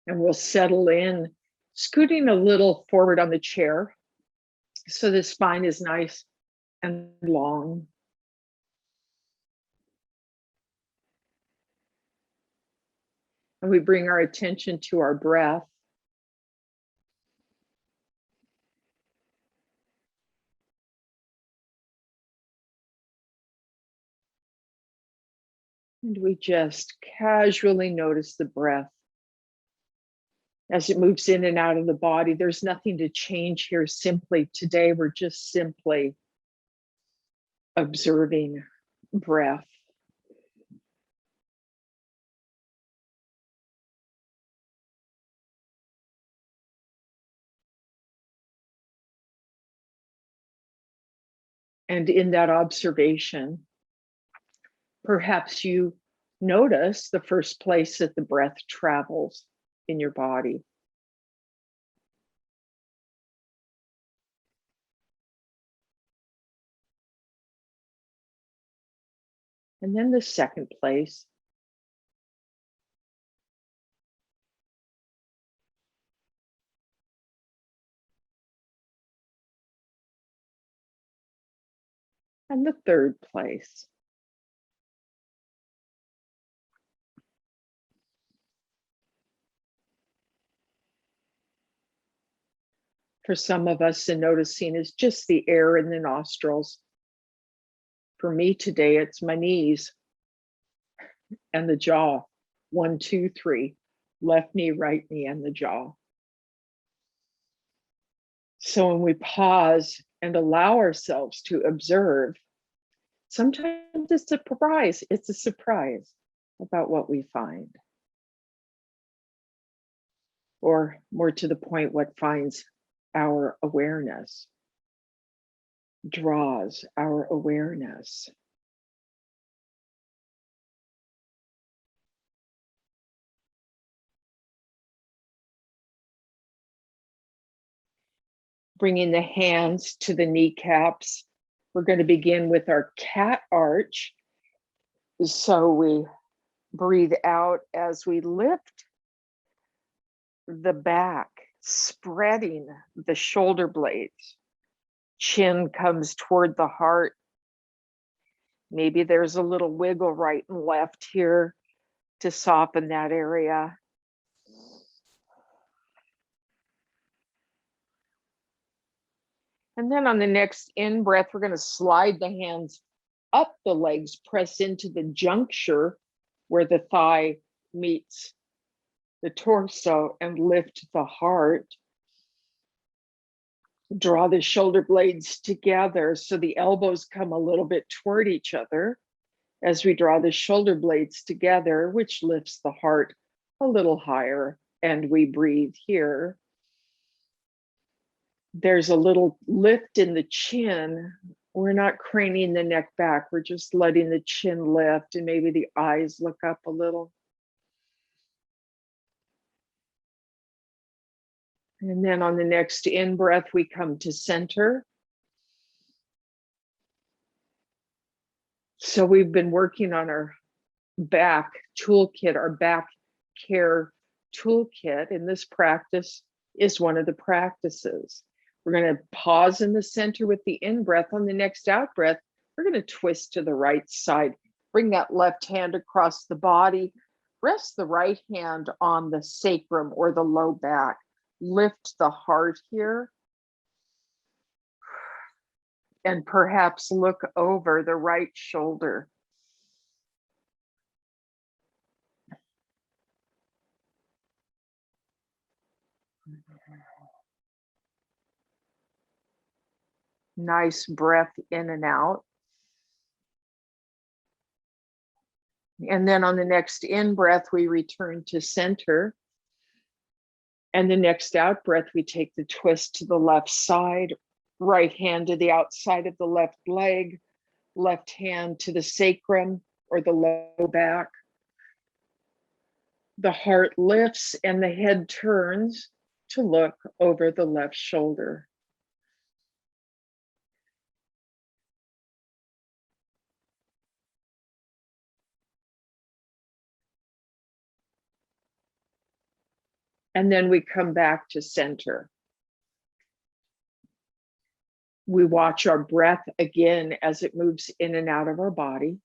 And we'll settle in, scooting a little forward on the chair so the spine is nice and long. And we bring our attention to our breath. And we just casually notice the breath as it moves in and out of the body. There's nothing to change here. Simply today, we're just simply observing breath. And in that observation, perhaps you notice the first place that the breath travels in your body. And then the second place. And the third place. For some of us, the noticing is just the air in the nostrils. For me today, it's my knees and the jaw. 1, 2, 3, left knee, right knee, and the jaw. So when we pause and allow ourselves to observe, sometimes it's a surprise. It's a surprise about what we find. Or more to the point, what finds our awareness, draws our awareness. Bringing the hands to the kneecaps. We're going to begin with our cat arch. So we breathe out as we lift the back, spreading the shoulder blades. Chin comes toward the heart. Maybe there's a little wiggle right and left here to soften that area. And then on the next in breath, we're going to slide the hands up the legs, press into the juncture where the thigh meets the torso, and lift the heart. Draw the shoulder blades together so the elbows come a little bit toward each other as we draw the shoulder blades together, which lifts the heart a little higher, and we breathe here. There's a little lift in the chin. We're not craning the neck back. We're just letting the chin lift, and maybe the eyes look up a little. And then on the next in breath, we come to center. So we've been working on our back toolkit, our back care toolkit, and this practice is one of the practices. We're going to pause in the center with the in breath. On the next out breath, we're going to twist to the right side. Bring that left hand across the body. Rest the right hand on the sacrum or the low back. Lift the heart here. And perhaps look over the right shoulder. Nice breath in and out. And then on the next in breath, we return to center. And the next out breath, we take the twist to the left side, right hand to the outside of the left leg, left hand to the sacrum or the low back. The heart lifts and the head turns to look over the left shoulder. And then we come back to center. We watch our breath again as it moves in and out of our body.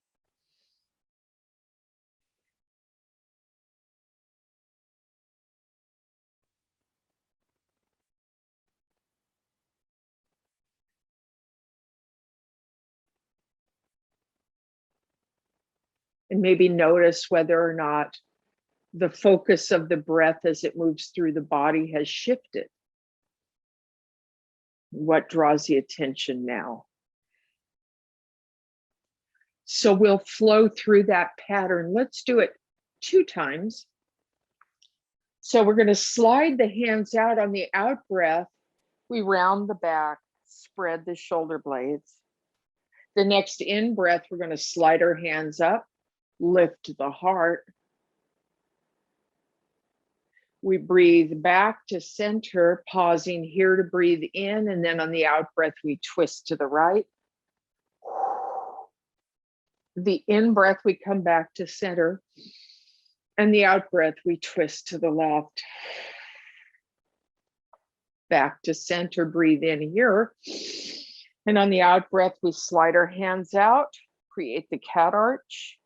And maybe notice whether or not the focus of the breath as it moves through the body has shifted. What draws the attention now? So we'll flow through that pattern. Let's do it 2 times. So we're going to slide the hands out on the out breath. We round the back, spread the shoulder blades. The next in breath, we're going to slide our hands up, lift the heart. We breathe back to center, pausing here to breathe in, and then on the out breath, we twist to the right. The in breath, we come back to center, and the out breath, we twist to the left. Back to center, breathe in here. And on the out breath, we slide our hands out, create the cat arch.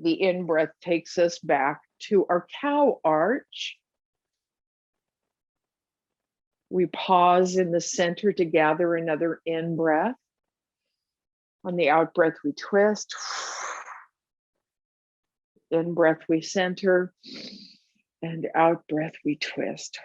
The in breath takes us back to our cow arch. We pause in the center to gather another in breath. On the out breath, we twist. In breath, we center. And out breath, we twist.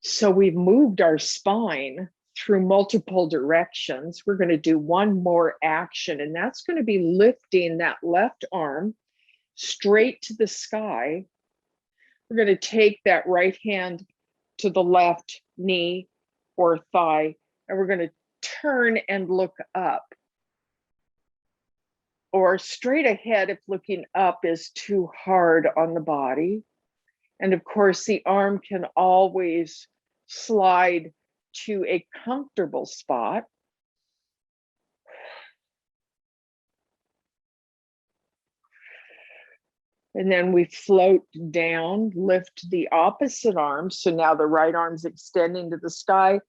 So we've moved our spine through multiple directions. We're going to do one more action, and that's going to be lifting that left arm straight to the sky. We're going to take that right hand to the left knee or thigh, and we're going to turn and look up, or straight ahead if looking up is too hard on the body. And of course, the arm can always slide to a comfortable spot. And then we float down, lift the opposite arm. So now the right arm's extending to the sky.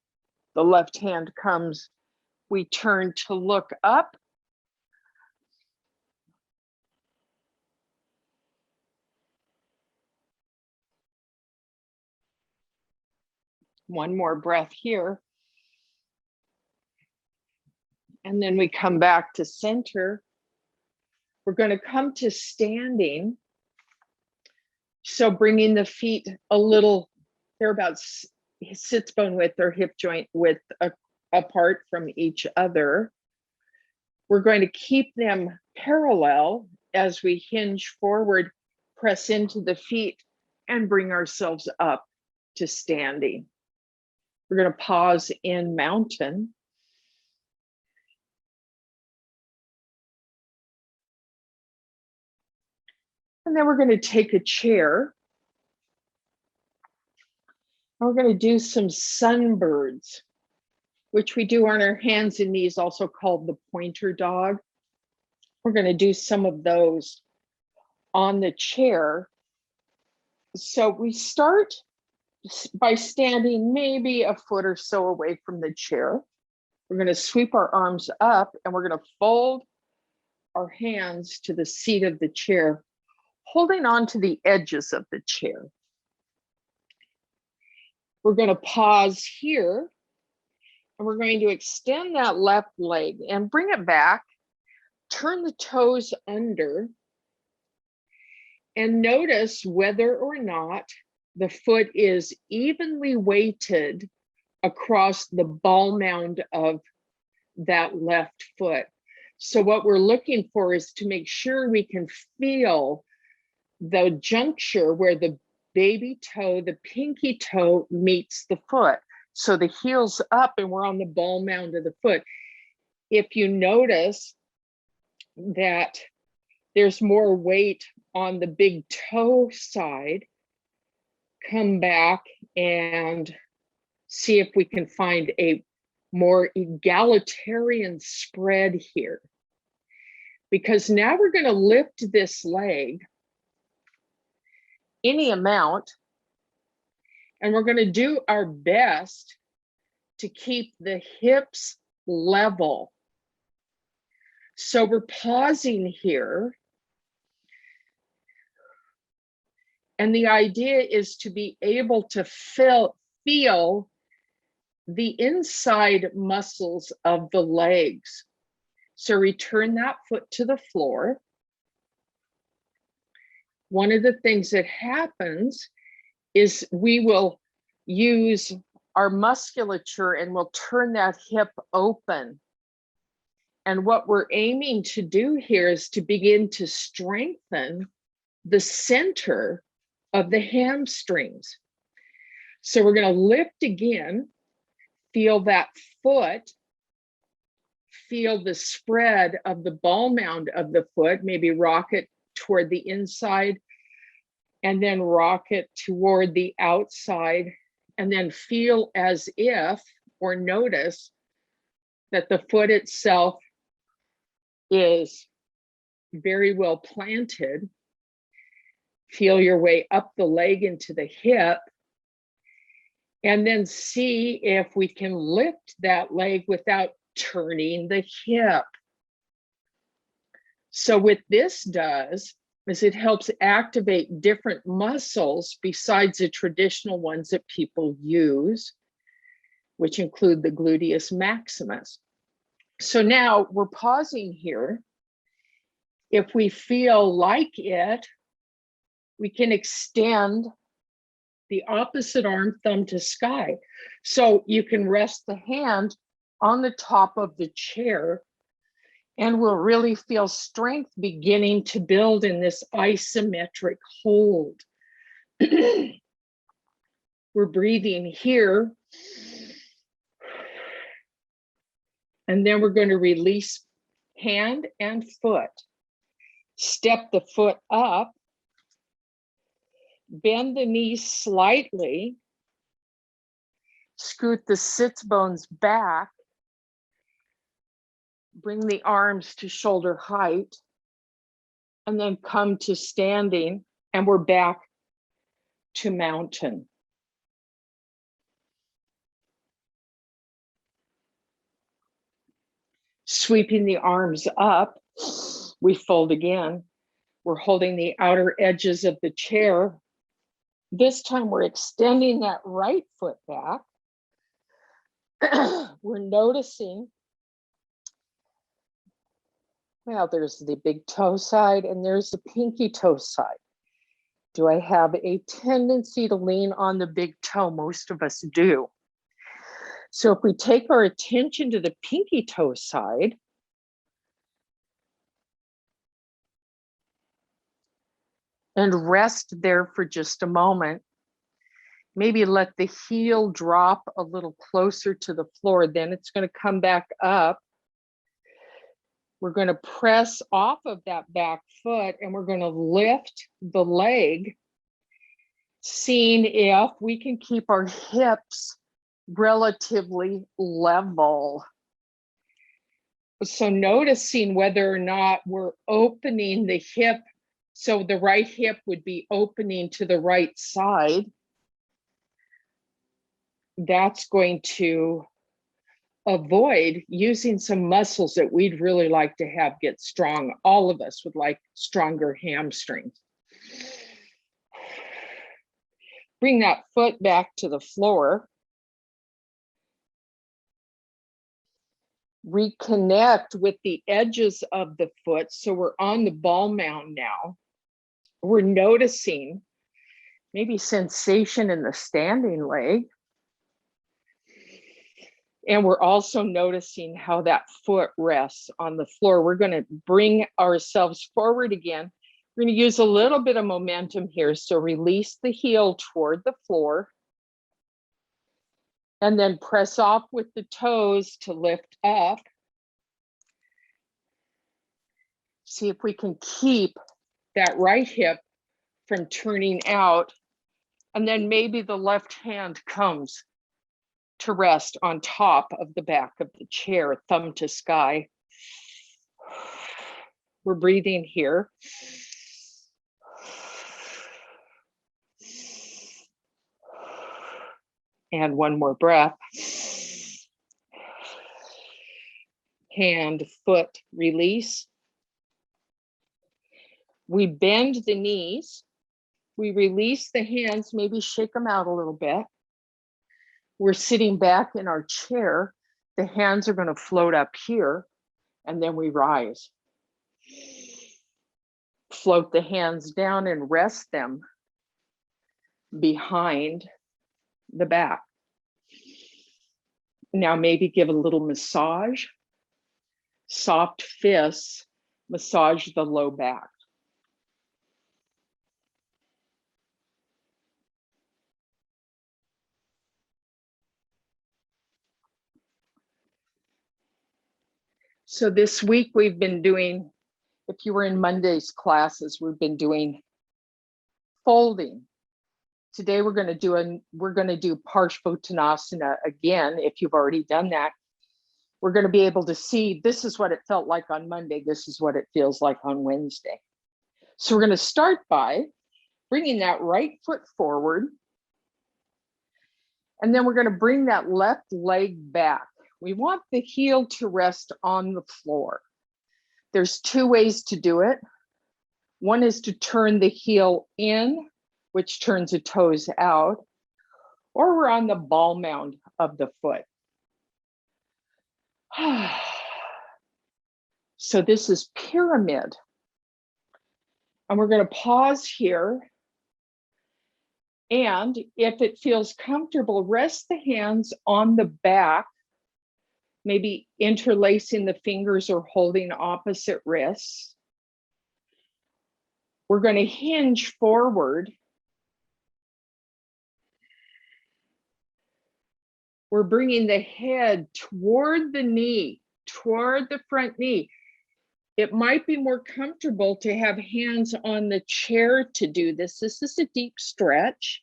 The left hand comes. We turn to look up. One more breath here. And then we come back to center. We're going to come to standing. So bringing the feet a little, they're about sits bone width or hip joint width apart from each other. We're going to keep them parallel as we hinge forward, press into the feet, and bring ourselves up to standing. We're going to pause in mountain. And then we're going to take a chair. And we're going to do some sunbirds, which we do on our hands and knees, also called the pointer dog. We're going to do some of those on the chair. So we start by standing maybe a foot or so away from the chair. We're going to sweep our arms up and we're going to fold our hands to the seat of the chair, holding on to the edges of the chair. We're going to pause here and we're going to extend that left leg and bring it back, turn the toes under, and notice whether or not the foot is evenly weighted across the ball mound of that left foot. So what we're looking for is to make sure we can feel the juncture where the baby toe, the pinky toe meets the foot. So the heel's up and we're on the ball mound of the foot. If you notice that there's more weight on the big toe side, come back and see if we can find a more egalitarian spread here. because now we're going to lift this leg any amount, and we're going to do our best to keep the hips level. So we're pausing here. And the idea is to be able to feel the inside muscles of the legs. So return that foot to the floor. One of the things that happens is we will use our musculature and we'll turn that hip open. And what we're aiming to do here is to begin to strengthen the center of the hamstrings. So we're going to lift again, feel that foot, feel the spread of the ball mound of the foot, maybe rock it toward the inside, and then rock it toward the outside, and then feel as if, or notice that the foot itself is very well planted. Feel your way up the leg into the hip, and then see if we can lift that leg without turning the hip. So what this does is it helps activate different muscles besides the traditional ones that people use, which include the gluteus maximus. So now we're pausing here. If we feel like it, we can extend the opposite arm, thumb to sky. So you can rest the hand on the top of the chair, and we'll really feel strength beginning to build in this isometric hold. We're breathing here. And then we're going to release hand and foot. Step the foot up. Bend the knees slightly. Scoot the sits bones back. Bring the arms to shoulder height. And then come to standing, and we're back to mountain. Sweeping the arms up, we fold again. We're holding the outer edges of the chair. This time we're extending that right foot back. We're noticing, well, there's the big toe side and there's the pinky toe side. Do I have a tendency to lean on the big toe? Most of us do. So if we take our attention to the pinky toe side, and rest there for just a moment, maybe let the heel drop a little closer to the floor, then it's going to come back up. We're going to press off of that back foot and we're going to lift the leg, seeing if we can keep our hips relatively level. So noticing whether or not we're opening the hip, so the right hip would be opening to the right side. That's going to avoid using some muscles that we'd really like to have get strong. All of us would like stronger hamstrings. Bring that foot back to the floor. Reconnect with the edges of the foot. So we're on the ball mound now. We're noticing maybe sensation in the standing leg. And we're also noticing how that foot rests on the floor. We're going to bring ourselves forward again. We're going to use a little bit of momentum here. So release the heel toward the floor. And then press off with the toes to lift up. See if we can keep that right hip from turning out. And then maybe the left hand comes to rest on top of the back of the chair, thumb to sky. We're breathing here. And one more breath. Hand, foot, release. We bend the knees. We release the hands, maybe shake them out a little bit. We're sitting back in our chair. The hands are going to float up here, and then we rise. Float the hands down and rest them behind the back. Now maybe give a little massage. Soft fists, massage the low back. So this week we've been doing, if you were in Monday's classes, we've been doing folding. Today we're going to do Parshvottanasana again. If you've already done that, we're going to be able to see this is what it felt like on Monday. This is what it feels like on Wednesday. So we're going to start by bringing that right foot forward. And then we're going to bring that left leg back. We want the heel to rest on the floor. There's two ways to do it. One is to turn the heel in, which turns the toes out, or we're on the ball mound of the foot. So this is pyramid. And we're going to pause here. And if it feels comfortable, rest the hands on the back, maybe interlacing the fingers or holding opposite wrists. We're going to hinge forward. We're bringing the head toward the knee, toward the front knee. It might be more comfortable to have hands on the chair to do this. This is a deep stretch.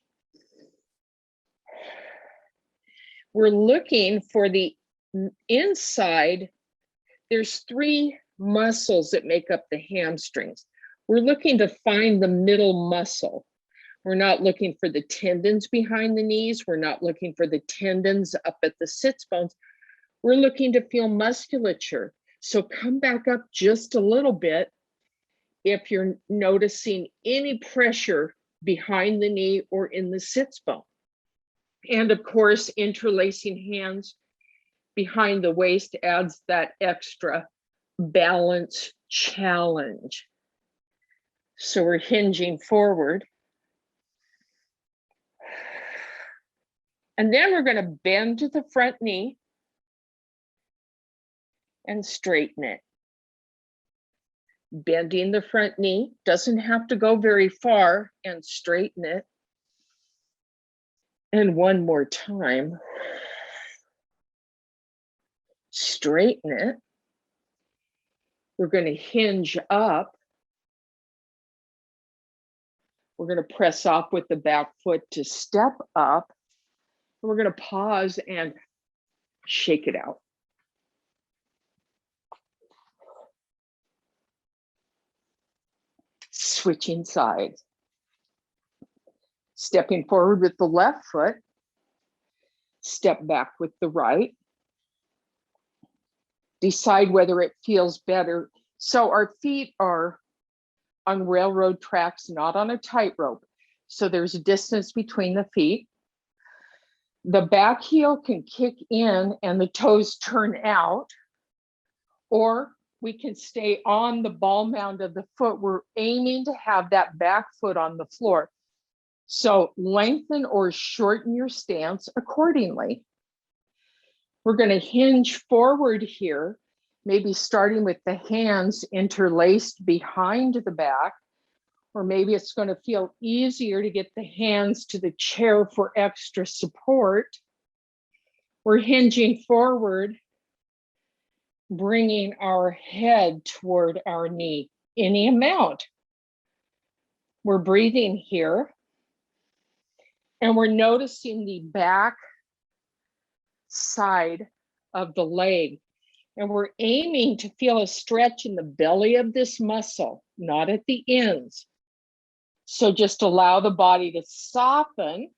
We're looking for the inside. There's three muscles that make up the hamstrings. We're looking to find the middle muscle. We're not looking for the tendons behind the knees. We're not looking for the tendons up at the sits bones. We're looking to feel musculature. So come back up just a little bit if you're noticing any pressure behind the knee or in the sits bone. And of course, interlacing hands behind the waist adds that extra balance challenge. So we're hinging forward. And then we're going to bend to the front knee and straighten it. Bending the front knee, doesn't have to go very far, and straighten it. And one more time. Straighten it. We're going to hinge up. We're going to press off with the back foot to step up. We're going to pause and shake it out. Switching sides. Stepping forward with the left foot. Step back with the right. Decide whether it feels better. So our feet are on railroad tracks, not on a tightrope. So there's a distance between the feet. The back heel can kick in and the toes turn out, or we can stay on the ball mound of the foot. We're aiming to have that back foot on the floor. So lengthen or shorten your stance accordingly. We're going to hinge forward here, maybe starting with the hands interlaced behind the back, or maybe it's going to feel easier to get the hands to the chair for extra support. We're hinging forward, bringing our head toward our knee, any amount. We're breathing here, and we're noticing the back side of the leg. And we're aiming to feel a stretch in the belly of this muscle, not at the ends. So just allow the body to soften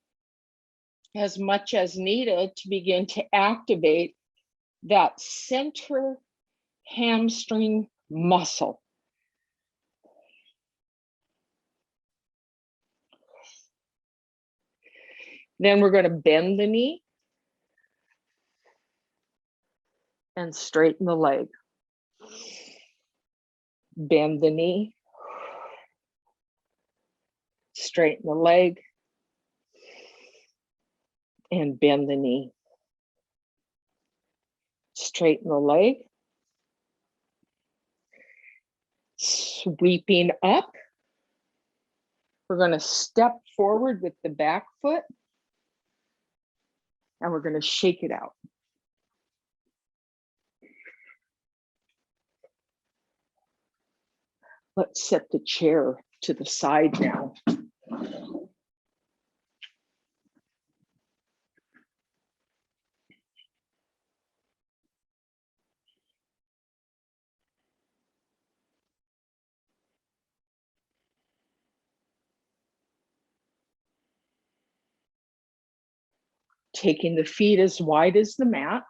as much as needed to begin to activate that center hamstring muscle. Then we're going to bend the knee and straighten the leg. Bend the knee, straighten the leg, and bend the knee. Straighten the leg. Sweeping up. We're going to step forward with the back foot, and we're going to shake it out. Let's set the chair to the side now. Taking the feet as wide as the mat.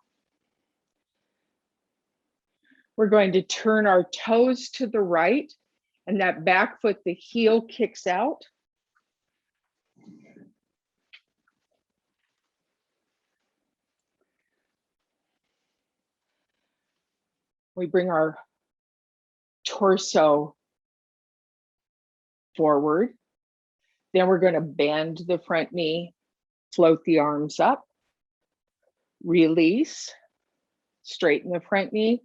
We're going to turn our toes to the right, and that back foot, the heel kicks out. We bring our torso forward. Then we're going to bend the front knee, float the arms up, release, straighten the front knee,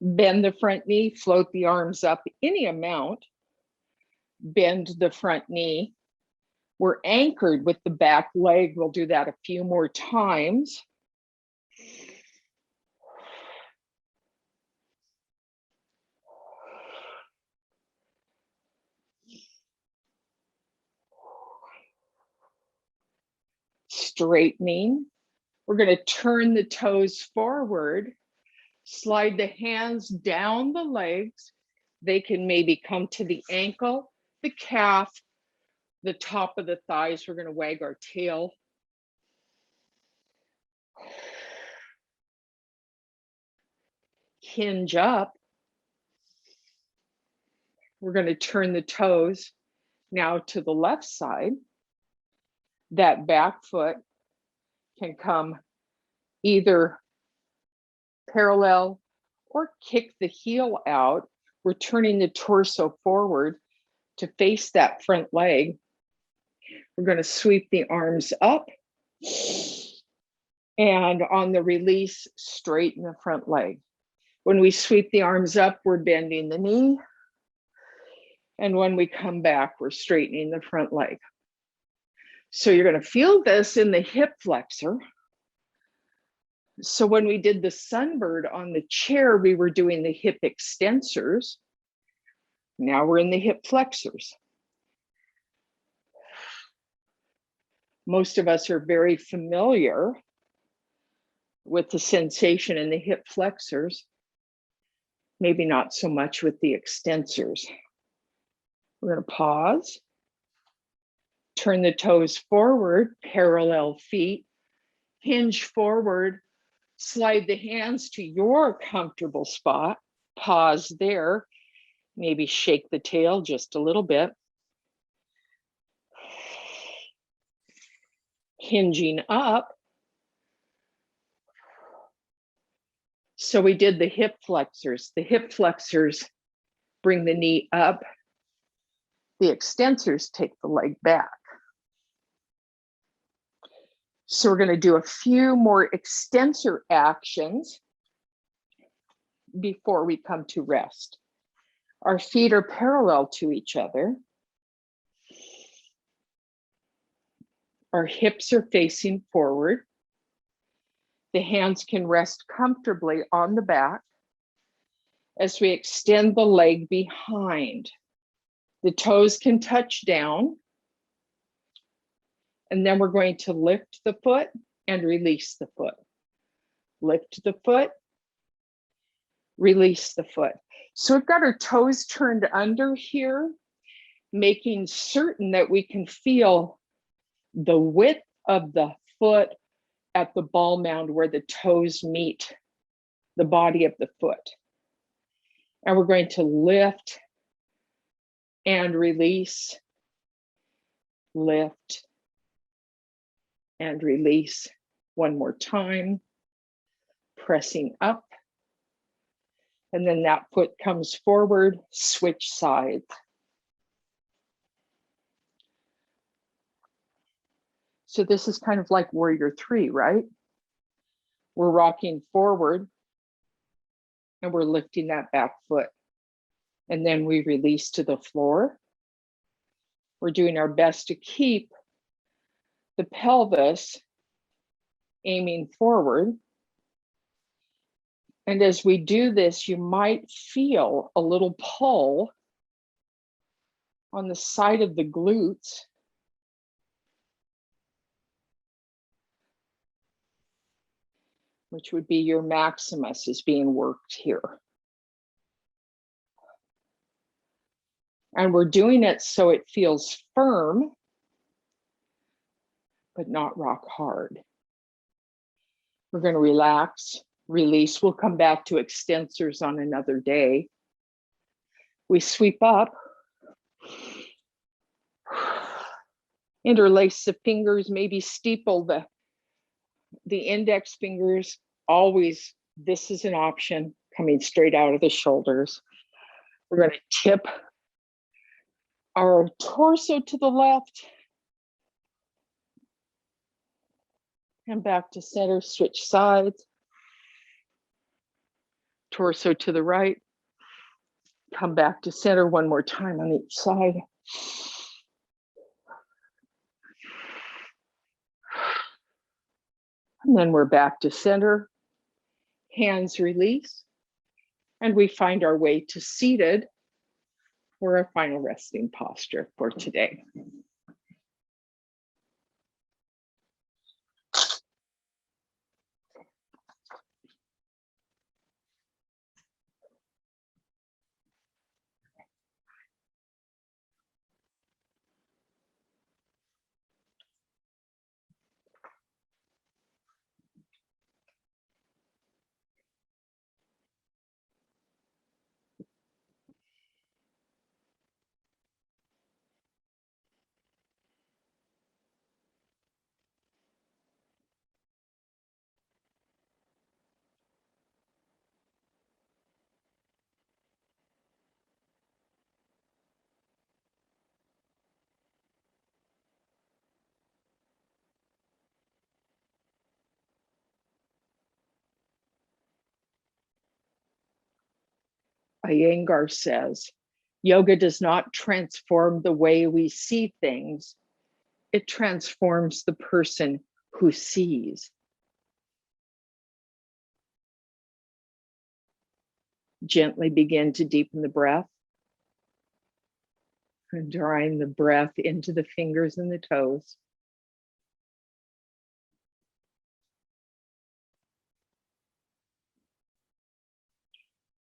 bend the front knee, float the arms up any amount, bend the front knee. We're anchored with the back leg. We'll do that a few more times. Straightening. We're going to turn the toes forward, slide the hands down the legs. They can maybe come to the ankle, the calf, the top of the thighs. We're going to wag our tail. Hinge up. We're going to turn the toes now to the left side. That back foot can come either parallel or kick the heel out. We're turning the torso forward to face that front leg. We're going to sweep the arms up, and on the release, straighten the front leg. When we sweep the arms up, we're bending the knee. And when we come back, we're straightening the front leg. So you're going to feel this in the hip flexor. So when we did the sunbird on the chair, we were doing the hip extensors. Now we're in the hip flexors. Most of us are very familiar with the sensation in the hip flexors, maybe not so much with the extensors. We're going to pause, turn the toes forward, parallel feet, hinge forward, slide the hands to your comfortable spot, pause there, maybe shake the tail just a little bit. Hinging up. So we did the hip flexors. The hip flexors bring the knee up. The extensors take the leg back. So we're going to do a few more extensor actions before we come to rest. Our feet are parallel to each other. Our hips are facing forward. The hands can rest comfortably on the back as we extend the leg behind. The toes can touch down. And then we're going to lift the foot and release the foot. Lift the foot release the foot. So we've got our toes turned under here, making certain that we can feel the width of the foot at the ball mound where the toes meet the body of the foot. And we're going to lift and release, lift and release. One more time, pressing up. And then that foot comes forward, switch sides. So this is kind of like warrior three, right? We're rocking forward and we're lifting that back foot. And then we release to the floor. We're doing our best to keep the pelvis aiming forward. And as we do this, you might feel a little pull on the side of the glutes. Which would be your maximus is being worked here. And we're doing it so it feels firm, but not rock hard. We're going to relax, release. We'll come back to extensors on another day. We sweep up, interlace the fingers, maybe steeple the index fingers. Always, this is an option, coming straight out of the shoulders. We're going to tip our torso to the left and back to center, switch sides. Torso to the right, come back to center one more time on each side. And then we're back to center, hands release, and we find our way to seated for our final resting posture for today. Iyengar says, yoga does not transform the way we see things. It transforms the person who sees. Gently begin to deepen the breath. And drawing the breath into the fingers and the toes.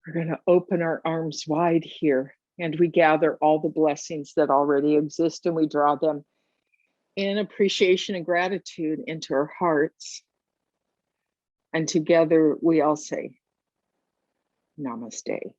We're going to open our arms wide here, and we gather all the blessings that already exist, and we draw them in appreciation and gratitude into our hearts. And together we all say, Namaste.